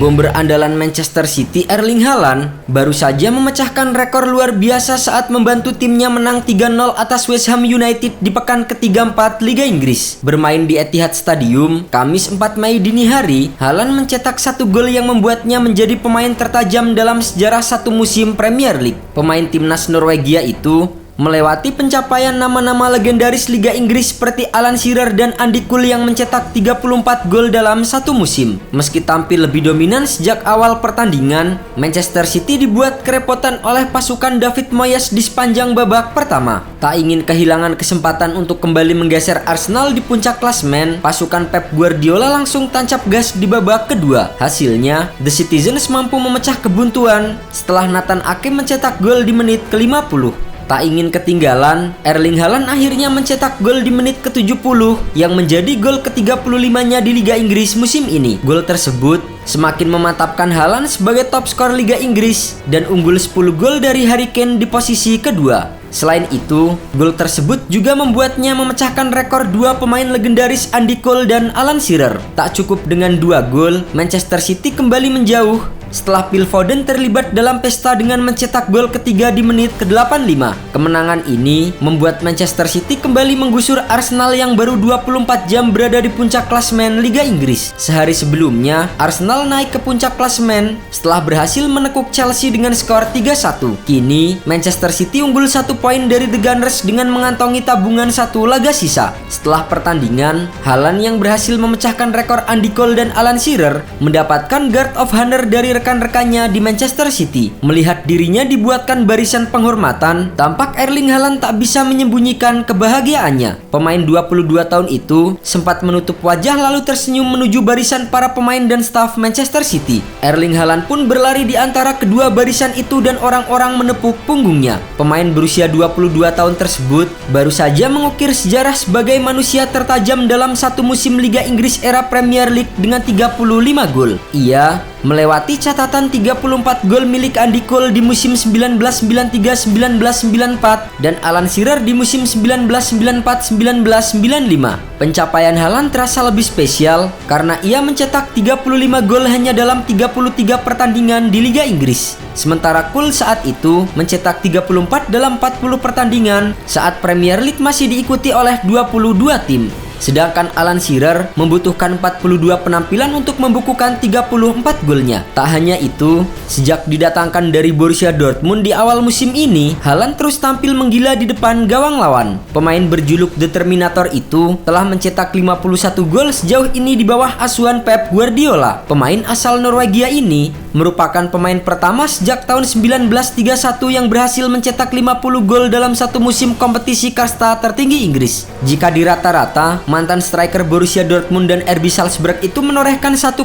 Bomber andalan Manchester City Erling Haaland baru saja memecahkan rekor luar biasa saat membantu timnya menang 3-0 atas West Ham United di pekan ke-34 Liga Inggris. Bermain di Etihad Stadium, Kamis 4 Mei dini hari, Haaland mencetak 1 gol yang membuatnya menjadi pemain tertajam dalam sejarah satu musim Premier League. Pemain timnas Norwegia itu melewati pencapaian nama-nama legendaris Liga Inggris seperti Alan Shearer dan Andy Cole yang mencetak 34 gol dalam satu musim. Meski tampil lebih dominan sejak awal pertandingan, Manchester City dibuat kerepotan oleh pasukan David Moyes di sepanjang babak pertama. Tak ingin kehilangan kesempatan untuk kembali menggeser Arsenal di puncak klasemen, pasukan Pep Guardiola langsung tancap gas di babak kedua. Hasilnya, The Citizens mampu memecah kebuntuan setelah Nathan Ake mencetak gol di menit ke-50. Tak ingin ketinggalan, Erling Haaland akhirnya mencetak gol di menit ke-70 yang menjadi gol ke-35-nya di Liga Inggris musim ini. Gol tersebut semakin memantapkan Haaland sebagai top skor Liga Inggris dan unggul 10 gol dari Harry Kane di posisi kedua. Selain itu, gol tersebut juga membuatnya memecahkan rekor dua pemain legendaris Andy Cole dan Alan Shearer. Tak cukup dengan 2 gol, Manchester City kembali menjauh setelah Phil Foden terlibat dalam pesta dengan mencetak gol ketiga di menit ke-85. Kemenangan ini membuat Manchester City kembali menggusur Arsenal yang baru 24 jam berada di puncak klasemen Liga Inggris. Sehari sebelumnya, Arsenal naik ke puncak klasemen setelah berhasil menekuk Chelsea dengan skor 3-1. Kini, Manchester City unggul 1 poin dari The Gunners dengan mengantongi tabungan 1 laga sisa. Setelah pertandingan, Haaland yang berhasil memecahkan rekor Andy Cole dan Alan Shearer mendapatkan Guard of Honor dari rekan-rekannya di Manchester City. Melihat dirinya dibuatkan barisan penghormatan, tampak Erling Haaland tak bisa menyembunyikan kebahagiaannya. Pemain 22 tahun itu sempat menutup wajah lalu tersenyum menuju barisan para pemain dan staf Manchester City. Erling Haaland pun berlari di antara kedua barisan itu dan orang-orang menepuk punggungnya. Pemain berusia 22 tahun tersebut baru saja mengukir sejarah sebagai manusia tertajam dalam satu musim Liga Inggris era Premier League dengan 35 gol. Ia melewati catatan 34 gol milik Andy Cole di musim 1993-1994 dan Alan Shearer di musim 1994-1995. Pencapaian Haaland terasa lebih spesial karena ia mencetak 35 gol hanya dalam 33 pertandingan di Liga Inggris. Sementara Cole saat itu mencetak 34 dalam 40 pertandingan saat Premier League masih diikuti oleh 22 tim. Sedangkan Alan Shearer membutuhkan 42 penampilan untuk membukukan 34 golnya. Tak hanya itu, sejak didatangkan dari Borussia Dortmund di awal musim ini, Haaland terus tampil menggila di depan gawang lawan. Pemain berjuluk The Terminator itu telah mencetak 51 gol sejauh ini di bawah asuhan Pep Guardiola. Pemain asal Norwegia ini merupakan pemain pertama sejak tahun 1931 yang berhasil mencetak 50 gol dalam satu musim kompetisi kasta tertinggi Inggris. Jika dirata-rata, mantan striker Borussia Dortmund dan RB Salzburg itu menorehkan 1,13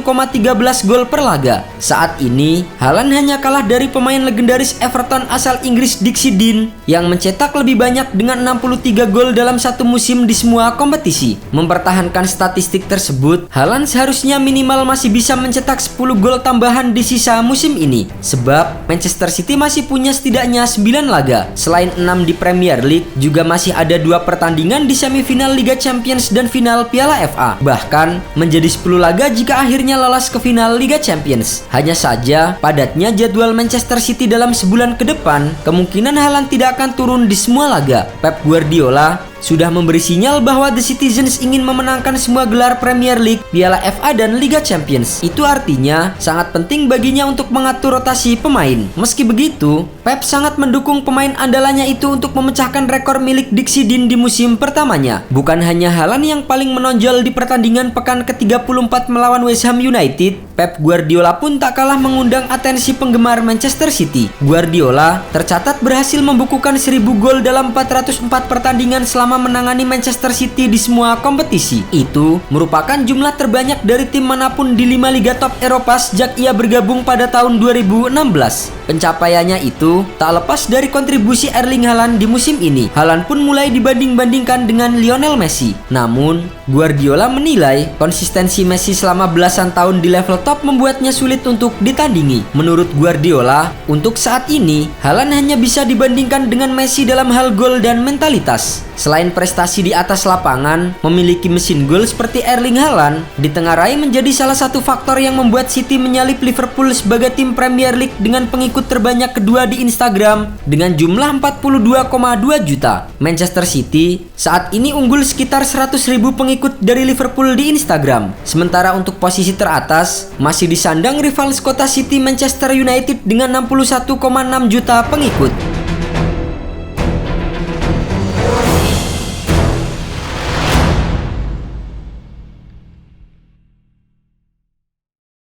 gol per laga. Saat ini, Haaland hanya kalah dari pemain legendaris Everton asal Inggris Dixie Dean yang mencetak lebih banyak dengan 63 gol dalam satu musim di semua kompetisi. Mempertahankan statistik tersebut, Haaland seharusnya minimal masih bisa mencetak 10 gol tambahan di sisa musim ini. Sebab Manchester City masih punya setidaknya 9 laga. Selain 6 di Premier League, juga masih ada 2 pertandingan di semifinal Liga Champions dan final Piala FA. Bahkan menjadi 10 laga jika akhirnya lolos ke final Liga Champions. Hanya saja padatnya jadwal Manchester City dalam sebulan ke depan, kemungkinan Haaland tidak akan turun di semua laga. Pep Guardiola sudah memberi sinyal bahwa The Citizens ingin memenangkan semua gelar Premier League, Piala FA dan Liga Champions. Itu artinya sangat penting baginya untuk mengatur rotasi pemain. Meski begitu, Pep sangat mendukung pemain andalannya itu untuk memecahkan rekor milik Dixie Dean di musim pertamanya. Bukan hanya Haaland yang paling menonjol di pertandingan pekan ke-34 melawan West Ham United, Pep Guardiola pun tak kalah mengundang atensi penggemar Manchester City. Guardiola tercatat berhasil membukukan 1000 gol dalam 404 pertandingan selama menangani Manchester City di semua kompetisi. Itu merupakan jumlah terbanyak dari tim manapun di 5 liga top Eropa sejak ia bergabung pada tahun 2016. Pencapaiannya itu itu, tak lepas dari kontribusi Erling Haaland di musim ini. Haaland pun mulai dibanding-bandingkan dengan Lionel Messi. Namun, Guardiola menilai konsistensi Messi selama belasan tahun di level top membuatnya sulit untuk ditandingi. Menurut Guardiola, untuk saat ini, Haaland hanya bisa dibandingkan dengan Messi dalam hal gol dan mentalitas. Selain prestasi di atas lapangan, memiliki mesin gol seperti Erling Haaland ditengarai menjadi salah satu faktor yang membuat City menyalip Liverpool sebagai tim Premier League dengan pengikut terbanyak kedua di Instagram dengan jumlah 42,2 juta. Manchester City saat ini unggul sekitar 100.000 pengikut dari Liverpool di Instagram. Sementara untuk posisi teratas masih disandang rival sekota City Manchester United dengan 61,6 juta pengikut.